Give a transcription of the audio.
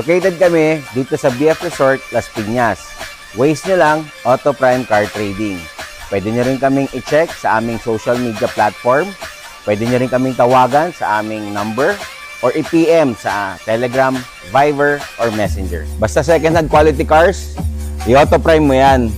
Located kami dito sa BF Resort, Las Piñas. Waze nyo lang, Auto Prime Car Trading. Pwede nyo rin kaming i-check sa aming social media platform. Pwede nyo rin kaming tawagan sa aming number or i-PM sa Telegram, Viber, or Messenger. Basta second-hand quality cars, i-Auto Prime mo yan.